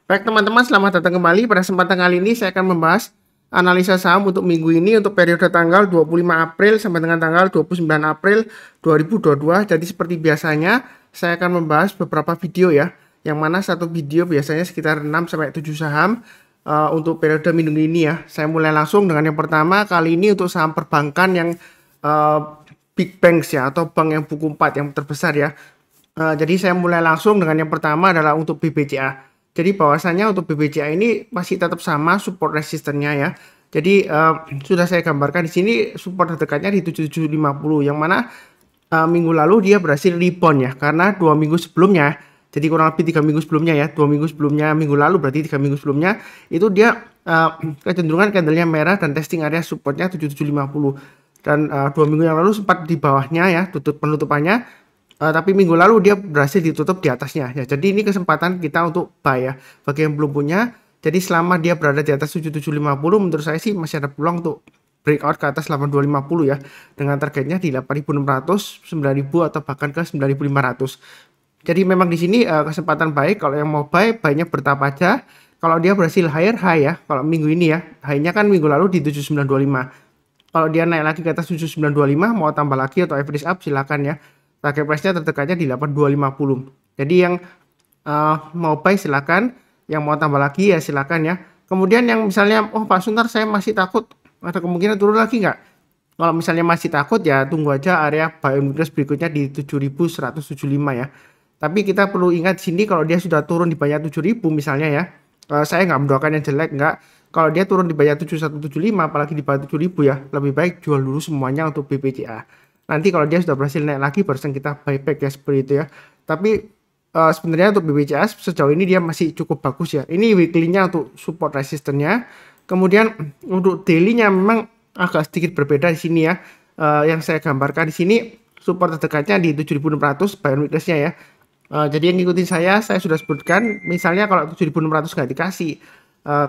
Baik teman-teman, selamat datang kembali. Pada kesempatan kali ini saya akan membahas analisa saham untuk minggu ini untuk periode tanggal 25 April sampai dengan tanggal 29 April 2022. Jadi seperti biasanya saya akan membahas beberapa video ya, yang mana satu video biasanya sekitar 6-7 saham untuk periode minggu ini ya. Saya mulai langsung dengan yang pertama, kali ini untuk saham perbankan yang big banks ya, atau bank yang buku 4 yang terbesar ya. Jadi saya mulai langsung dengan yang pertama adalah untuk BBCA. Jadi bahwasanya untuk BBCA ini masih tetap sama support resistennya ya. Jadi sudah saya gambarkan di sini support terdekatnya di 7750, yang mana minggu lalu dia berhasil rebound ya, karena 2 minggu sebelumnya, jadi kurang lebih 3 minggu sebelumnya ya, 2 minggu sebelumnya, minggu lalu berarti 3 minggu sebelumnya itu dia kecenderungan candlenya merah dan testing area supportnya 7750, dan 2 minggu yang lalu sempat di bawahnya ya penutupannya. Tapi minggu lalu dia berhasil ditutup di atasnya ya. Jadi ini kesempatan kita untuk buy ya, bagi yang belum punya. Jadi selama dia berada di atas 7750, menurut saya sih masih ada peluang untuk breakout ke atas 8250 ya, dengan targetnya di 8600, 9000 atau bahkan ke 9500. Jadi memang di sini kesempatan baik. Kalau yang mau buy-nya bertahap aja. Kalau dia berhasil higher high ya, kalau minggu ini ya, high-nya kan minggu lalu di 7925. Kalau dia naik lagi ke atas 7925, mau tambah lagi atau average up silakan ya. Target price-nya terdekatnya di 8250. Jadi yang mau buy silakan, yang mau tambah lagi ya silakan ya. Kemudian yang misalnya, oh Pak Suntar saya masih takut, ada kemungkinan turun lagi nggak? Kalau misalnya masih takut ya tunggu aja area buy on weakness berikutnya di 7175 ya. Tapi kita perlu ingat sini, kalau dia sudah turun di bawah 7000 misalnya ya, saya nggak mendoakan yang jelek, nggak. Kalau dia turun di bawah 7175, apalagi di bawah 7000 ya, lebih baik jual dulu semuanya untuk BBCA. Nanti kalau dia sudah berhasil naik lagi barusan kita buyback ya, seperti itu ya. Tapi sebenarnya untuk BBCA sejauh ini dia masih cukup bagus ya. Ini weekly-nya untuk support resistennya. Kemudian untuk daily-nya memang agak sedikit berbeda di sini ya. Yang saya gambarkan di sini support terdekatnya di 7600 buy on weakness-nya ya. Jadi yang ngikutin saya sudah sebutkan, misalnya kalau 7600 nggak dikasih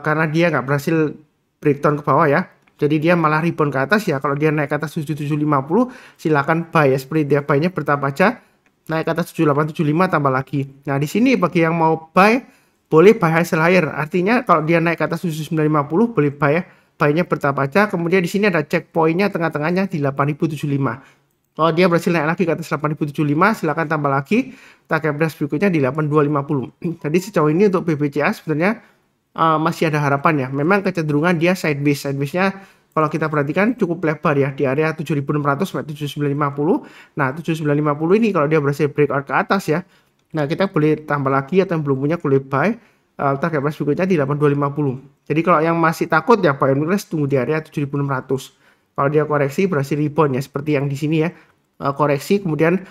karena dia nggak berhasil breakdown ke bawah ya. Jadi dia malah rebound ke atas ya. Kalau dia naik ke atas 7750 silakan buy ya. Seperti dia buy-nya bertahap aja. Naik ke atas 7875 tambah lagi. Nah, di sini bagi yang mau buy boleh buy high sell higher. Artinya kalau dia naik ke atas 7950 boleh buy ya. Buy-nya bertahap aja. Kemudian di sini ada checkpoint-nya tengah-tengahnya di 8075. Kalau dia berhasil naik lagi ke atas 8075 silakan tambah lagi. Target price berikutnya di 8250. Jadi sejauh ini untuk BBCA sebenarnya masih ada harapan ya. Memang kecenderungan dia sideways. Sideways-nya kalau kita perhatikan cukup lebar ya, di area 7600 sampai 7950. Nah, 7950 ini kalau dia berhasil breakout ke atas ya. Nah, kita boleh tambah lagi, atau yang belum punya boleh buy. Target price berikutnya di 8250. Jadi kalau yang masih takut ya buy on weakness, tunggu di area 7600. Kalau dia koreksi berhasil rebound ya, seperti yang di sini ya. Koreksi kemudian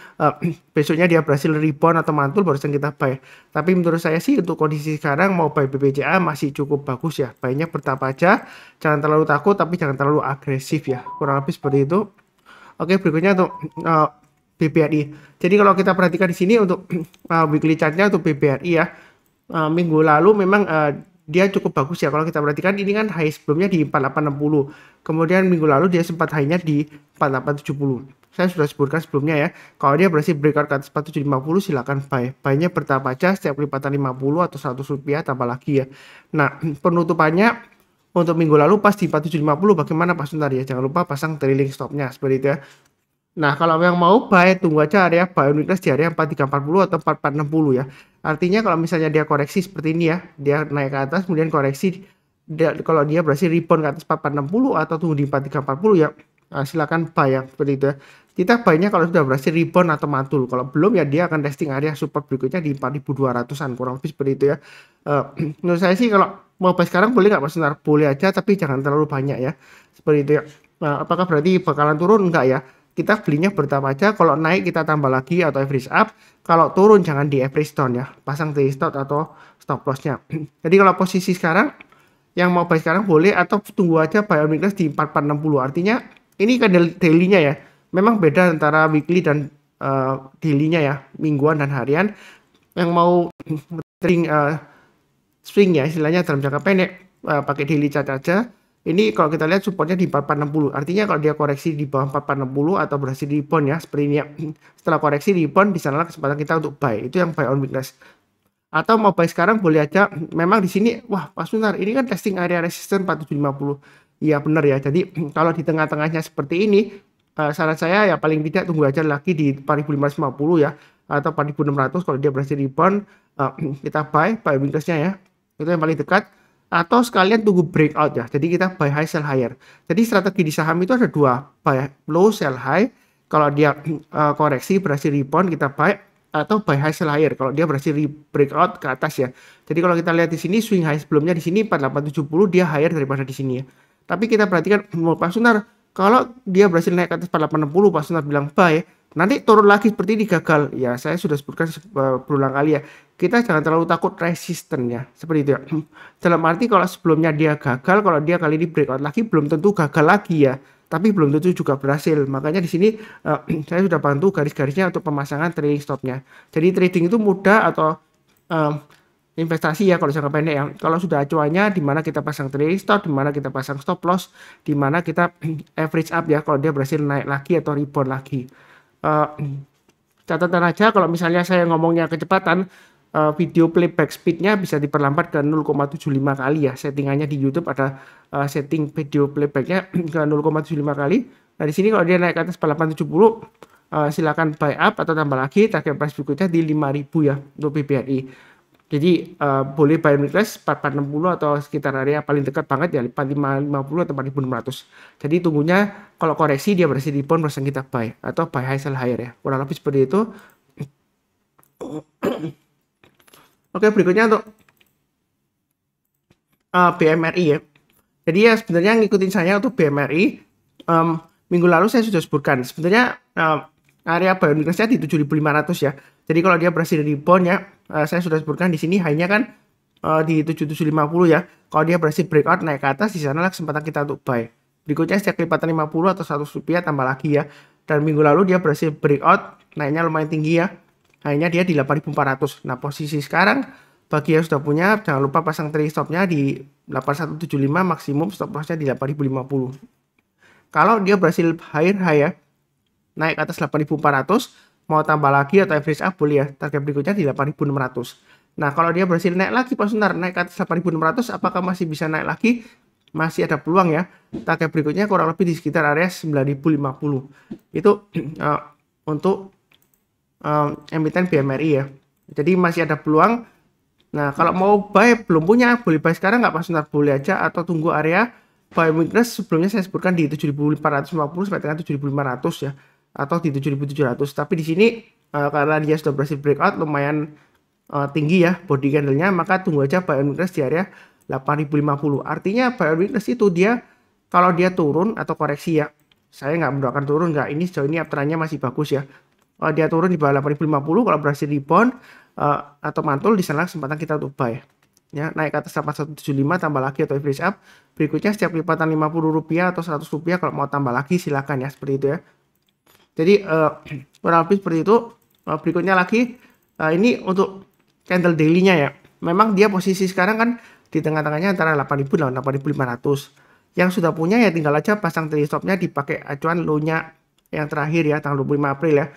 besoknya dia berhasil rebound atau mantul barusan kita buy. Tapi menurut saya sih untuk kondisi sekarang mau buy BBCA masih cukup bagus ya. Buy-nya bertahap aja, jangan terlalu takut tapi jangan terlalu agresif ya, kurang lebih seperti itu. Oke, berikutnya untuk BBRI. Jadi kalau kita perhatikan di sini untuk weekly chart-nya untuk BBRI ya, minggu lalu memang dia cukup bagus ya. Kalau kita perhatikan ini kan high sebelumnya di 4860. Kemudian minggu lalu dia sempat high-nya di 4870. Saya sudah sebutkan sebelumnya ya. Kalau dia berhasil breakout ke atas 4750 silakan buy. Buy-nya bertahap aja, setiap kelipatan 50 atau 100 rupiah tambah lagi ya. Nah, penutupannya untuk minggu lalu pas di 4750 bagaimana Pak Suntar ya? Jangan lupa pasang trailing stop-nya seperti itu ya. Nah, kalau yang mau buy tunggu aja area buy on weakness di area 4340 atau 4460 ya. Artinya kalau misalnya dia koreksi seperti ini ya, dia naik ke atas kemudian koreksi, kalau dia berhasil rebound ke atas 4460 atau tunggu di 4340 ya, silakan buy ya, seperti itu ya. Kita buy-nya kalau sudah berhasil rebound atau mantul. Kalau belum ya dia akan testing area support berikutnya di 4200-an, kurang lebih seperti itu ya. Menurut saya sih kalau mau buy sekarang boleh nggak Mas Suntar? Boleh aja tapi jangan terlalu banyak ya. Seperti itu ya. Nah, apakah berarti bakalan turun? Enggak ya. Kita belinya bertahap aja, kalau naik kita tambah lagi atau average up, kalau turun jangan di average down ya, pasang daily stop atau stop loss-nya. Jadi kalau posisi sekarang yang mau buy sekarang boleh, atau tunggu aja buy on weakness di 4460. Artinya ini kan daily-nya ya, memang beda antara weekly dan daily-nya ya, mingguan dan harian. Yang mau swing ya istilahnya dalam jangka pendek, pakai daily chart aja. Ini kalau kita lihat supportnya di 4460. Artinya kalau dia koreksi di bawah 4460 atau berhasil di rebound ya, seperti ini ya. Setelah koreksi di rebound, di sana kesempatan kita untuk buy. Itu yang buy on weakness. Atau mau buy sekarang boleh aja. Memang di sini, wah Pak Sunar, ini kan testing area resistance 4750. Iya benar ya. Jadi kalau di tengah-tengahnya seperti ini, saran saya ya paling tidak tunggu aja lagi di 4550 ya, atau 4600 kalau dia berhasil rebound, kita buy weakness-nya ya. Itu yang paling dekat. Atau sekalian tunggu breakout ya. Jadi kita buy high sell higher. Jadi strategi di saham itu ada dua, buy low sell high. Kalau dia koreksi berhasil rebound kita buy, atau buy high sell higher kalau dia berhasil breakout ke atas ya. Jadi kalau kita lihat di sini swing high sebelumnya di sini 4870, dia higher daripada di sini ya. Tapi kita perhatikan Pak Sunar, kalau dia berhasil naik ke atas 4860, Pak Sunar bilang buy, nanti turun lagi seperti ini gagal. Ya, saya sudah sebutkan berulang kali ya. Kita jangan terlalu takut resistennya, seperti itu ya. Dalam arti kalau sebelumnya dia gagal, kalau dia kali ini breakout lagi belum tentu gagal lagi ya. Tapi belum tentu juga berhasil. Makanya di sini saya sudah bantu garis-garisnya untuk pemasangan trading stopnya. Jadi trading itu mudah atau investasi ya kalau jangka pendek ya. Kalau sudah acuannya di mana kita pasang trading stop, di mana kita pasang stop loss, di mana kita average up ya kalau dia berhasil naik lagi atau rebound lagi. Catatan aja kalau misalnya saya ngomongnya kecepatan, video playback speednya bisa diperlambat ke 0,75 kali ya. Settingannya di YouTube ada setting video playbacknya ke 0,75 kali. Nah di sini kalau dia naik ke atas 4870, silakan buy up atau tambah lagi. Target price berikutnya di 5000 ya untuk BBRI. Jadi boleh buy weakness 4460 atau sekitar area paling dekat banget ya 4550 atau 4600. Jadi tunggunya kalau koreksi dia berhasil rebound langsung kita buy atau buy high sell higher ya. Kurang lebih seperti itu. Oke, berikutnya untuk BMRI ya. Jadi ya sebenarnya ngikutin saya untuk BMRI, minggu lalu saya sudah sebutkan sebenarnya area buy weakness-nya di 7500 ya. Jadi kalau dia berhasil rebound ya, saya sudah sebutkan di sini hanya kan di 7750 ya. Kalau dia berhasil breakout naik ke atas, di sanalah kesempatan kita untuk buy. Berikutnya setiap lipatan 50 atau 100 rupiah tambah lagi ya. Dan minggu lalu dia berhasil breakout, naiknya lumayan tinggi ya. Akhirnya dia di 8400. Nah, posisi sekarang bagi yang sudah punya jangan lupa pasang trading stopnya di 8175, maksimum stop lossnya di 8050. Kalau dia berhasil higher high ya, naik ke atas 8400, mau tambah lagi atau average up boleh ya. Target berikutnya di 8600. Nah, kalau dia berhasil naik lagi Pak Sunar, naik ke atas 8600, apakah masih bisa naik lagi? Masih ada peluang ya. Target berikutnya kurang lebih di sekitar area 9050. Itu untuk emiten BMRI ya. Jadi masih ada peluang. Nah, kalau mau buy belum punya, boleh buy sekarang nggak Pak Sunar? Boleh aja atau tunggu area buy weakness sebelumnya saya sebutkan di 7450 sampai dengan 7500 ya, atau di 7700. Tapi di sini karena dia sudah berhasil breakout lumayan tinggi ya body candle-nya, maka tunggu aja buy weakness di area 8050. Artinya buy weakness itu dia kalau dia turun atau koreksi ya, saya nggak mendoakan turun nggak, ini sejauh ini uptrend-nya masih bagus ya. Dia turun di bawah 8050, kalau berhasil rebound atau mantul di sana kesempatan kita untuk buy ya. Naik ke atas 8175 tambah lagi atau average up. Berikutnya setiap lipatan 50 rupiah atau 100 rupiah kalau mau tambah lagi silakan ya, seperti itu ya. Jadi kurang lebih seperti itu. Berikutnya lagi ini untuk candle daily-nya ya. Memang dia posisi sekarang kan di tengah-tengahnya antara 8000 dan 8500. Yang sudah punya ya tinggal aja pasang trading stop-nya dipakai acuan low-nya yang terakhir ya tanggal 25 April ya.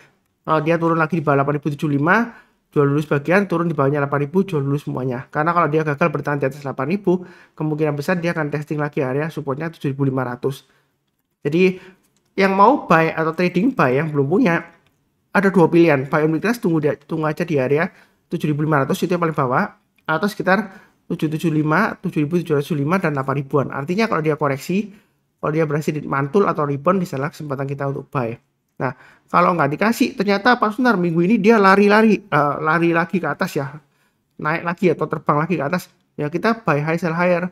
Dia turun lagi di bawah 8075, jual dulu sebagian, turun di bawahnya 8000, jual dulu semuanya. Karena kalau dia gagal bertahan di atas 8000, kemungkinan besar dia akan testing lagi area supportnya 7500. Jadi yang mau buy atau trading buy yang belum punya, ada dua pilihan. Buy on weakness tunggu aja di area 7500, itu yang paling bawah, atau sekitar 775, 7705 dan 8000-an. Artinya kalau dia koreksi, kalau dia berhasil mantul atau rebound, di sana kesempatan kita untuk buy. Nah, kalau nggak dikasih, ternyata Pak Sunar minggu ini dia lari lagi ke atas ya, naik lagi atau terbang lagi ke atas, ya kita buy high sell higher,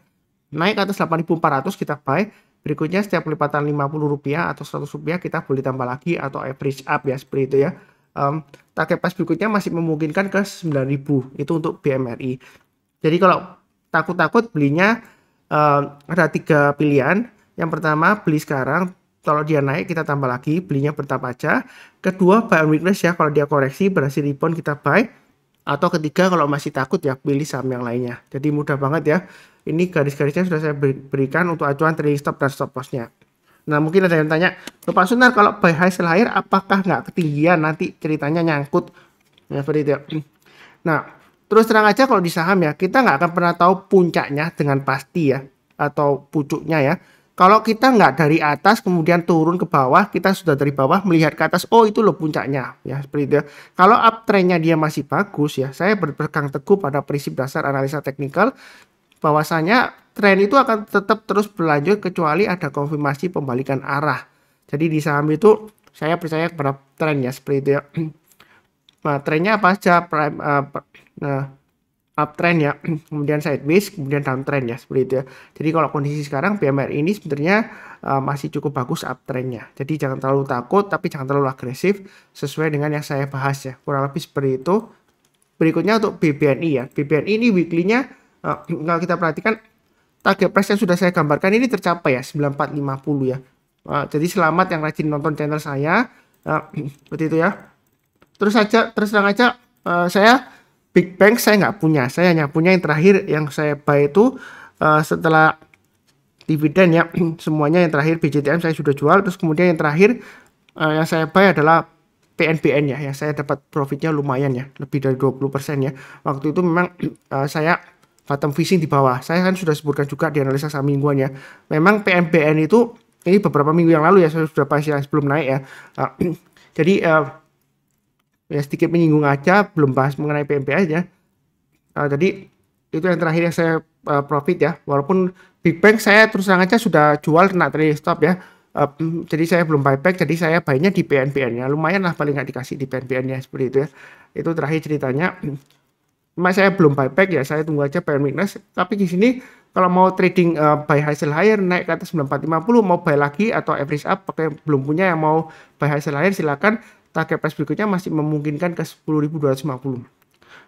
naik ke atas 8400 kita buy. Berikutnya setiap pelipatan 50 rupiah atau 100 rupiah kita boleh tambah lagi atau average up ya, seperti itu ya. Target price berikutnya masih memungkinkan ke 9000, itu untuk BMRI. Jadi kalau takut-takut belinya ada tiga pilihan. Yang pertama beli sekarang, kalau dia naik kita tambah lagi, belinya bertahap aja. Kedua buy on weakness ya, kalau dia koreksi berhasil rebound kita buy. Atau ketiga kalau masih takut ya pilih saham yang lainnya. Jadi mudah banget ya. Ini garis-garisnya sudah saya berikan untuk acuan trading stop dan stop lossnya. Nah mungkin ada yang tanya, Pak Sunar kalau buy high sell higher apakah nggak ketinggian nanti ceritanya nyangkut? Ya seperti itu ya. Nah Terus terang aja kalau di saham ya, kita nggak akan pernah tahu puncaknya dengan pasti ya, atau pucuknya ya. Kalau kita nggak dari atas kemudian turun ke bawah, kita sudah dari bawah melihat ke atas, oh itu loh puncaknya ya, seperti itu ya. Kalau uptrendnya dia masih bagus ya, saya berpegang teguh pada prinsip dasar analisa teknikal bahwasanya tren itu akan tetap terus berlanjut kecuali ada konfirmasi pembalikan arah. Jadi di saham itu saya percaya kepada tren ya, seperti itu ya. Nah, trennya apa aja? Uptrend ya, kemudian sideways, kemudian downtrend ya, seperti itu ya. Jadi kalau kondisi sekarang BMR ini sebenarnya masih cukup bagus uptrendnya. Jadi jangan terlalu takut, tapi jangan terlalu agresif, sesuai dengan yang saya bahas ya. Kurang lebih seperti itu. Berikutnya untuk BBNI ya. BBNI ini weekly-nya kalau kita perhatikan target price yang sudah saya gambarkan ini tercapai ya, 9450 ya. Jadi selamat yang rajin nonton channel saya. Seperti itu ya. Terus terang aja saya Big Bang saya nggak punya, saya hanya punya yang terakhir yang saya buy itu setelah dividen ya, semuanya yang terakhir BJTM saya sudah jual, terus kemudian yang terakhir yang saya buy adalah PNBN ya, yang saya dapat profitnya lumayan ya, lebih dari 20% ya. Waktu itu memang saya bottom fishing di bawah, saya kan sudah sebutkan juga di analisa saham mingguan ya, memang PNBN itu ini beberapa minggu yang lalu ya, saya sudah bahas yang sebelum naik ya, jadi ya sedikit menyinggung aja, belum bahas mengenai PMP aja. Jadi itu yang terakhir yang saya profit ya. Walaupun Big Bang saya terus terang aja sudah jual kena trailing stop ya. Jadi saya belum buyback, jadi saya buynya di PNBN ya. Lumayan lah paling nggak dikasih di PNBN ya, seperti itu ya. Itu terakhir ceritanya. Cuma saya belum buyback ya, saya tunggu aja pain weakness. Tapi di sini kalau mau trading buy high sell higher naik ke atas 9450 mau buy lagi atau average up pakai belum punya yang mau buy high sell higher silakan. Target price berikutnya masih memungkinkan ke 10.250.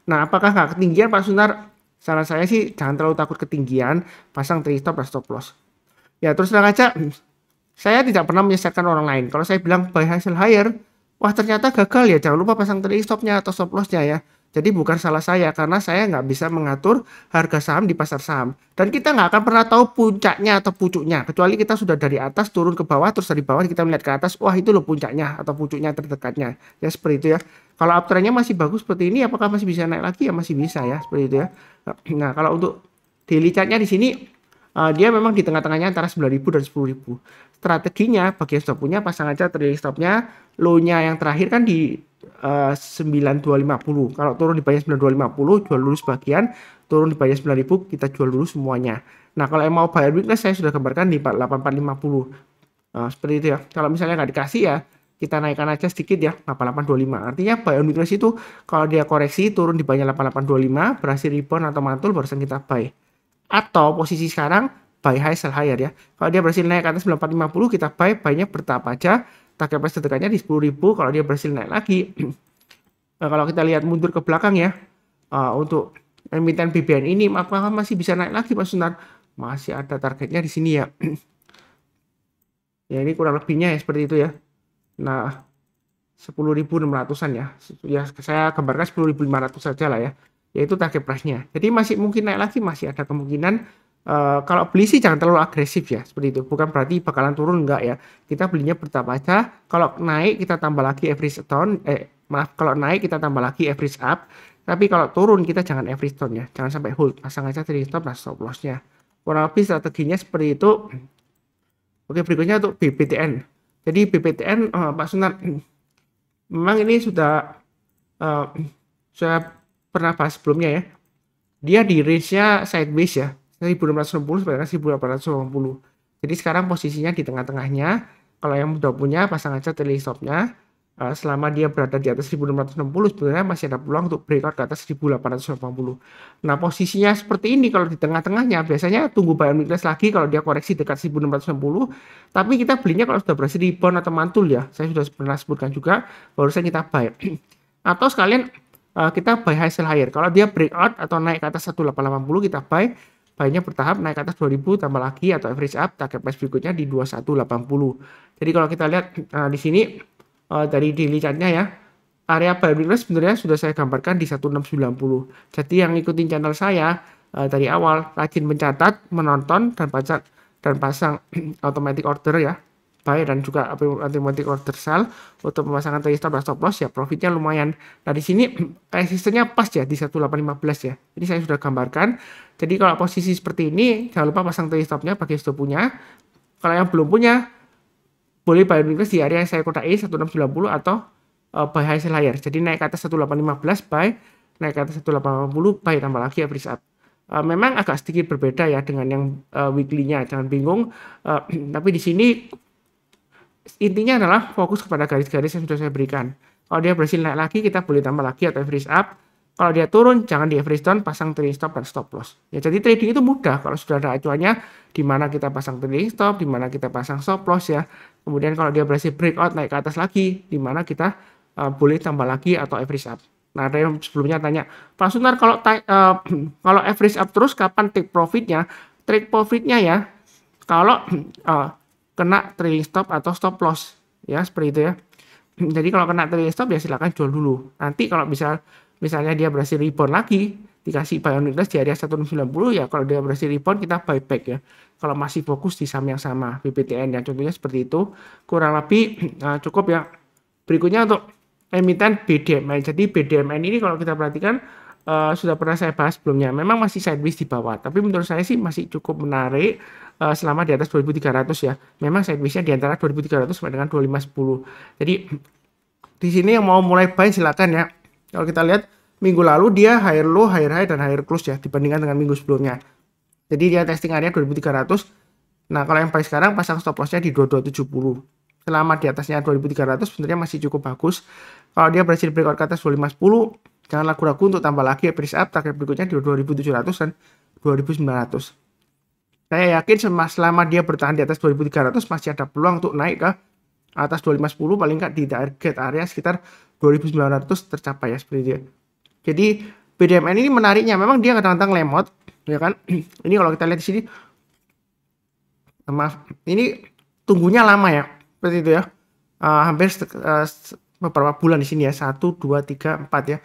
Nah, apakah nggak ketinggian Pak Sunar? Saran saya sih jangan terlalu takut ketinggian, pasang trailing stop dan stop loss. Ya terus terang aja, saya tidak pernah menyesatkan orang lain. Kalau saya bilang buy high sell higher, wah ternyata gagal ya, jangan lupa pasang trailing stopnya atau stop lossnya ya. Jadi bukan salah saya karena saya nggak bisa mengatur harga saham di pasar saham. Dan kita nggak akan pernah tahu puncaknya atau pucuknya. Kecuali kita sudah dari atas turun ke bawah, terus dari bawah kita melihat ke atas, wah itu loh puncaknya atau pucuknya terdekatnya. Ya seperti itu ya. Kalau uptrendnya masih bagus seperti ini, apakah masih bisa naik lagi? Ya masih bisa ya, seperti itu ya. Nah kalau untuk daily chartnya di sini, dia memang di tengah-tengahnya antara 9.000 dan 10.000. Strateginya bagi yang sudah punya pasang aja trailing stopnya, low-nya yang terakhir kan di 9250. Kalau turun di bawah 9250 jual dulu sebagian, turun di bawah 9000 kita jual dulu semuanya. Nah kalau yang mau buyer weakness saya sudah gambarkan di 8450. Seperti itu ya. Kalau misalnya nggak dikasih ya kita naikkan aja sedikit ya 8825. Artinya buy on weakness itu kalau dia koreksi turun di bawah 8825 berhasil rebound atau mantul barusan kita buy. Atau posisi sekarang buy high sell higher ya. Kalau dia berhasil naik ke atas 9450 kita buy-nya bertahap aja. Target price terdekatnya di 10.000 kalau dia berhasil naik lagi. Nah, kalau kita lihat mundur ke belakang ya, untuk emiten BBN ini apakah masih bisa naik lagi Pak Sunar? Masih ada targetnya di sini ya. Ya ini kurang lebihnya ya seperti itu ya. Nah 10.600-an ya. Ya saya gambarkan 10.500 saja lah ya. Yaitu target price-nya. Jadi masih mungkin naik lagi, masih ada kemungkinan. Kalau beli sih jangan terlalu agresif ya, seperti itu. Bukan berarti bakalan turun, enggak ya. Kita belinya bertahap aja. Kalau naik kita tambah lagi average down. Kalau naik kita tambah lagi average up. Tapi kalau turun kita jangan average down ya. Jangan sampai hold. Pasang aja trailing stop dan stop loss-nya. Kurang lebih strateginya seperti itu. Oke, berikutnya untuk BBTN. Jadi BBTN Pak Sunar, memang ini sudah saya pernah bahas sebelumnya ya. Dia di range-nya sideways ya. 1660 sampai 1880. Jadi sekarang posisinya di tengah-tengahnya. Kalau yang udah punya pasang aja trailing stopnya. Selama dia berada di atas 1660 sebenarnya masih ada peluang untuk breakout ke atas 1880. Nah posisinya seperti ini kalau di tengah-tengahnya biasanya tunggu buy on weakness lagi kalau dia koreksi dekat 1660. Tapi kita belinya kalau sudah berhasil rebound atau mantul ya. Saya sudah pernah sebutkan juga barusan kita buy. Atau sekalian kita buy high sell higher. Kalau dia breakout atau naik ke atas 1880 kita buy. Buy-nya bertahap naik ke atas 2000 tambah lagi atau average up target price berikutnya di 2180. Jadi kalau kita lihat di sini dari daily chart-nya ya, area buy weakness sebenarnya sudah saya gambarkan di 1690. Jadi yang ngikutin channel saya dari awal rajin mencatat, menonton dan pasang automatic order ya. buy dan juga automatic order sell untuk pemasangan trailing stop dan stop loss ya, profitnya lumayan. Nah di sini resistennya pas ya di 1815 ya. Jadi saya sudah gambarkan. Jadi kalau posisi seperti ini jangan lupa pasang trailing stopnya bagi yang sudah punya. Kalau yang belum punya boleh buy weakness di area yang saya kodai 1690 atau buy high sell higher. Jadi naik ke atas 1815 buy, naik ke atas 1880 buy, tambah lagi average up. Memang agak sedikit berbeda ya dengan yang weekly-nya, jangan bingung. Tapi di sini intinya adalah fokus kepada garis-garis yang sudah saya berikan. Kalau dia berhasil naik lagi, kita boleh tambah lagi atau average up. Kalau dia turun, jangan di average down, pasang trailing stop dan stop loss. Ya, jadi trading itu mudah kalau sudah ada acuannya di mana kita pasang trailing stop, di mana kita pasang stop loss ya. Kemudian kalau dia berhasil breakout naik ke atas lagi, di mana kita boleh tambah lagi atau average up. Nah, ada yang sebelumnya tanya, Pak Sunar kalau average up terus kapan take profitnya? Take profitnya ya kalau kena trailing stop atau stop loss ya, seperti itu ya. Jadi kalau kena trailing stop ya silakan jual dulu. Nanti kalau misalnya dia berhasil rebound lagi, dikasih buy on weakness di area 190 ya, kalau dia berhasil rebound kita buy back ya. Kalau masih fokus di saham yang sama, BBTN ya, contohnya seperti itu. Kurang lebih cukup ya. Berikutnya untuk emiten BDMN. Jadi BDMN ini kalau kita perhatikan sudah pernah saya bahas sebelumnya. Memang masih sideways di bawah, tapi menurut saya sih masih cukup menarik selama di atas 2300 ya. Memang sidewaysnya di antara 2300 sampai dengan 2510. Jadi di sini yang mau mulai buy silakan ya. Kalau kita lihat minggu lalu dia higher low, higher high dan higher close ya dibandingkan dengan minggu sebelumnya. Jadi dia testing area 2300. Nah, kalau yang buy sekarang pasang stop lossnya di 2270. Selama di atasnya 2300 sebenarnya masih cukup bagus. Kalau dia berhasil breakout ke atas 2510, jangan ragu-ragu untuk tambah lagi average up, target berikutnya di 2700 dan 2900. Saya yakin selama dia bertahan di atas 2300 masih ada peluang untuk naik ke atas 2510, paling nggak di target area sekitar 2900 tercapai ya, seperti itu. Jadi BDMN ini menariknya memang dia kadang-kadang lemot ya kan. Ini kalau kita lihat di sini, maaf, ini tunggunya lama ya, seperti itu ya. Hampir beberapa bulan di sini ya, 1, 2, 3, 4 ya.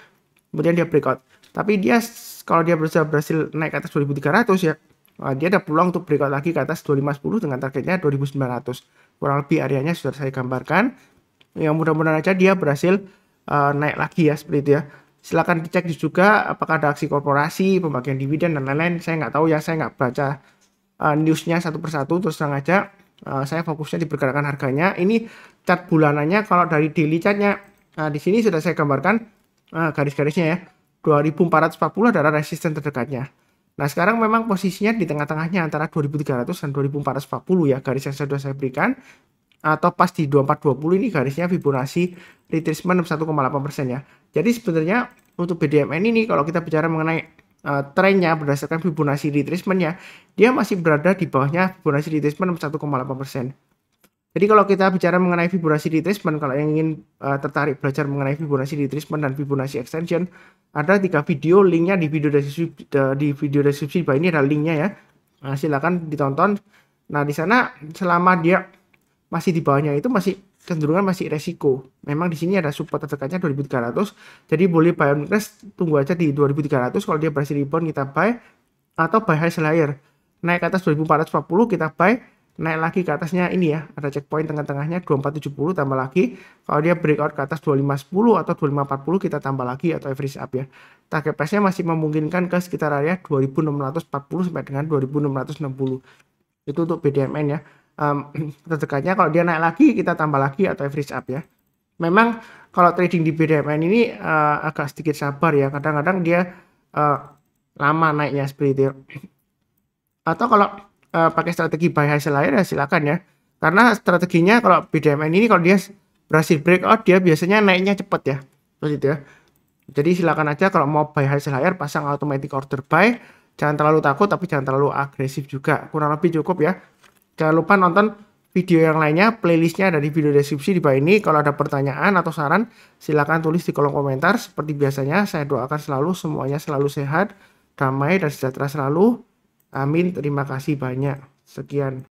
Kemudian dia breakout. Tapi dia kalau dia berhasil naik ke atas 2300 ya, dia ada peluang untuk breakout lagi ke atas 2510 dengan targetnya 2900. Kurang lebih areanya sudah saya gambarkan. Yang mudah-mudahan aja dia berhasil naik lagi ya, seperti itu ya. Silakan dicek juga apakah ada aksi korporasi, pembagian dividen dan lain-lain. Saya nggak tahu ya, saya nggak baca newsnya satu persatu. Terus terang aja saya fokusnya di pergerakan harganya. Ini chart bulanannya. Kalau dari daily chartnya di sini sudah saya gambarkan garis-garisnya ya. 2440 adalah resisten terdekatnya. Nah sekarang memang posisinya di tengah-tengahnya antara 2300 dan 2440 ya, garis yang sudah saya berikan. Atau pas di 2420 ini garisnya Fibonacci retracement 61,8% ya. Jadi sebenarnya untuk BDMN ini kalau kita bicara mengenai trennya berdasarkan Fibonacci retracement ya, dia masih berada di bawahnya Fibonacci retracement 61,8%. Jadi kalau kita bicara mengenai Fibonacci retracement, kalau yang ingin tertarik belajar mengenai Fibonacci retracement dan Fibonacci extension, ada 3 video, linknya di video deskripsi bawah ini ada linknya ya. Nah, silakan ditonton. Nah di sana selama dia masih di bawahnya itu masih cenderungan masih resiko. Memang di sini ada support terdekatnya 2300. Jadi boleh buy on weakness, tunggu aja di 2300. Kalau dia berhasil rebound kita buy atau buy high sell higher. Naik ke atas 2440 kita buy, naik lagi ke atasnya ini ya. Ada checkpoint tengah-tengahnya 2470 tambah lagi. Kalau dia breakout ke atas 2510 atau 2540 kita tambah lagi atau average up ya. Target price-nya masih memungkinkan ke sekitar area 2640 sampai dengan 2660. Itu untuk BDMN ya. Terdekatnya kalau dia naik lagi kita tambah lagi atau average up ya. Memang kalau trading di BDMN ini agak sedikit sabar ya, kadang-kadang dia lama naiknya seperti itu ya. Atau kalau pakai strategi buy high sell higher ya silakan ya, karena strateginya kalau BDMN ini kalau dia berhasil breakout dia biasanya naiknya cepat ya, seperti itu ya. Jadi silakan aja kalau mau buy high sell higher pasang automatic order buy, jangan terlalu takut tapi jangan terlalu agresif juga, kurang lebih cukup ya. Jangan lupa nonton video yang lainnya, playlistnya ada di video deskripsi di bawah ini. Kalau ada pertanyaan atau saran, silakan tulis di kolom komentar. Seperti biasanya, saya doakan selalu semuanya selalu sehat, damai, dan sejahtera selalu. Amin. Terima kasih banyak. Sekian.